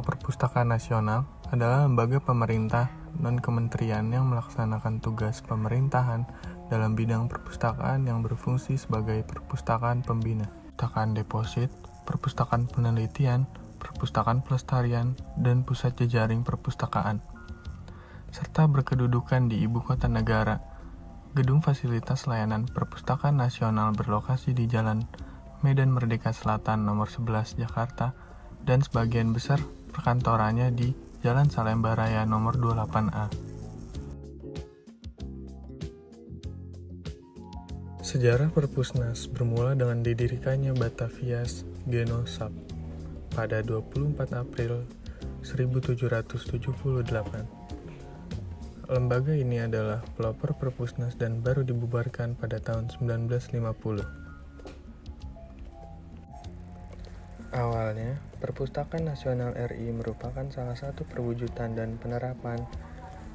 Perpustakaan Nasional adalah lembaga pemerintah non-kementerian yang melaksanakan tugas pemerintahan dalam bidang perpustakaan yang berfungsi sebagai perpustakaan pembina, perpustakaan deposit, perpustakaan penelitian, perpustakaan pelestarian, dan pusat jejaring perpustakaan, serta berkedudukan di ibu kota negara. Gedung fasilitas layanan Perpustakaan Nasional berlokasi di Jalan Medan Merdeka Selatan nomor 11 Jakarta, dan sebagian besar perkantorannya di Jalan Salemba Raya nomor 28A. Sejarah Perpusnas bermula dengan didirikannya Batavias Genossap pada 24 April 1778. Lembaga ini adalah pelopor Perpusnas dan baru dibubarkan pada tahun 1950. Awalnya, Perpustakaan Nasional RI merupakan salah satu perwujudan dan penerapan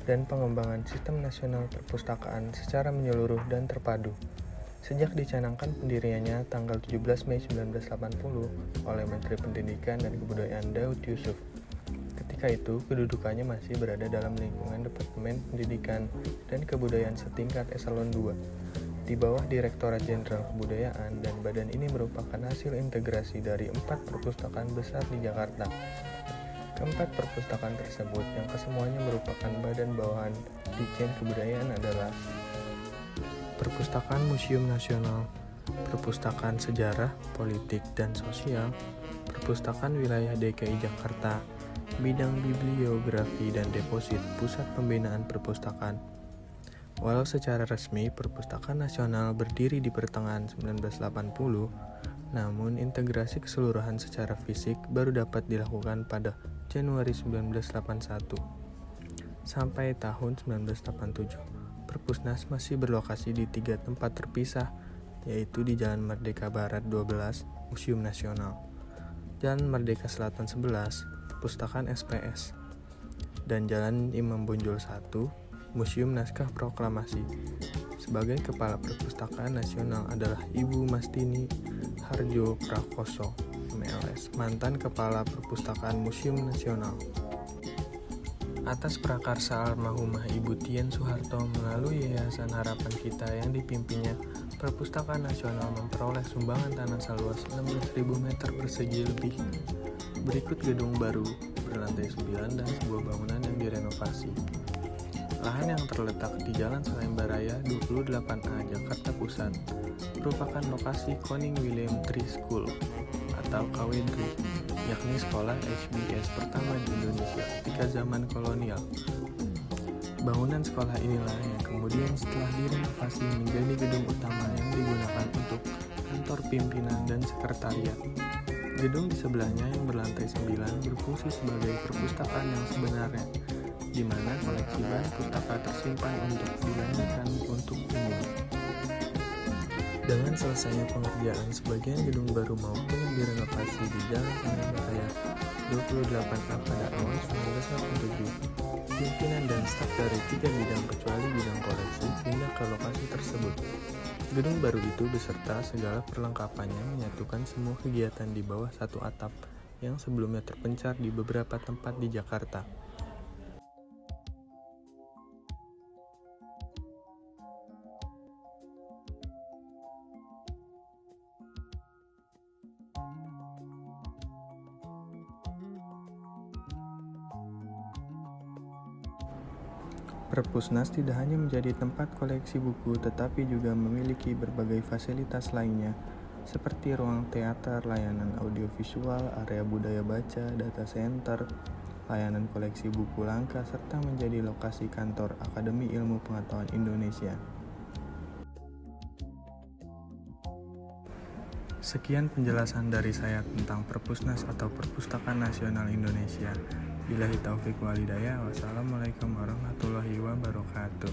dan pengembangan sistem nasional perpustakaan secara menyeluruh dan terpadu. Sejak dicanangkan pendiriannya tanggal 17 Mei 1980 oleh Menteri Pendidikan dan Kebudayaan Daud Yusuf. Ketika itu, kedudukannya masih berada dalam lingkungan Departemen Pendidikan dan Kebudayaan setingkat eselon 2. Di bawah Direktorat Jenderal Kebudayaan, dan badan ini merupakan hasil integrasi dari 4 perpustakaan besar di Jakarta. Keempat perpustakaan tersebut yang kesemuanya merupakan badan bawahan Ditjen Kebudayaan adalah Perpustakaan Museum Nasional, Perpustakaan Sejarah, Politik, dan Sosial, Perpustakaan Wilayah DKI Jakarta, Bidang Bibliografi dan Deposit, Pusat Pembinaan Perpustakaan. Walau secara resmi Perpustakaan Nasional berdiri di pertengahan 1980, namun integrasi keseluruhan secara fisik baru dapat dilakukan pada Januari 1981. Sampai tahun 1987, Perpusnas masih berlokasi di 3 tempat terpisah, yaitu di Jalan Merdeka Barat 12, Museum Nasional, Jalan Merdeka Selatan 11, Perpustakaan SPS, dan Jalan Imam Bonjol 1, Museum Naskah Proklamasi. Sebagai Kepala Perpustakaan Nasional adalah Ibu Mastini Harjo Prakoso, MLS, mantan Kepala Perpustakaan Museum Nasional. Atas prakarsa almarhumah Ibu Tien Soeharto melalui Yayasan Harapan Kita yang dipimpinnya, Perpustakaan Nasional memperoleh sumbangan tanah seluas 16.000 meter persegi lebih. Berikut gedung baru berlantai 9 dan sebuah bangunan yang direnovasi. Lahan yang terletak di Jalan Salemba Raya 28A, Jakarta Pusat, merupakan lokasi Koning William III School atau KW3, yakni sekolah HBS pertama di Indonesia ketika zaman kolonial. Bangunan sekolah inilah yang kemudian setelah direnovasi menjadi gedung utama yang digunakan untuk kantor pimpinan dan sekretariat. Gedung di sebelahnya yang berlantai 9 berfungsi sebagai perpustakaan yang sebenarnya, di mana koleksi bahan pustaka tersimpan untuk dibagikan untuk umum. Dengan selesainya pengerjaan sebagian gedung baru maupun yang direnovasi di Jalan Salemba Raya 28A pada awal 1987, pimpinan dan staf dari 3 bidang kecuali bidang koleksi pindah ke lokasi tersebut. Gedung baru itu beserta segala perlengkapannya menyatukan semua kegiatan di bawah satu atap yang sebelumnya terpencar di beberapa tempat di Jakarta. Perpusnas tidak hanya menjadi tempat koleksi buku, tetapi juga memiliki berbagai fasilitas lainnya, seperti ruang teater, layanan audiovisual, area budaya baca, data center, layanan koleksi buku langka, serta menjadi lokasi kantor Akademi Ilmu Pengetahuan Indonesia. Sekian penjelasan dari saya tentang Perpusnas atau Perpustakaan Nasional Indonesia. Billahi taufiq wal hidayah. Wassalamualaikum warahmatullahi wabarakatuh.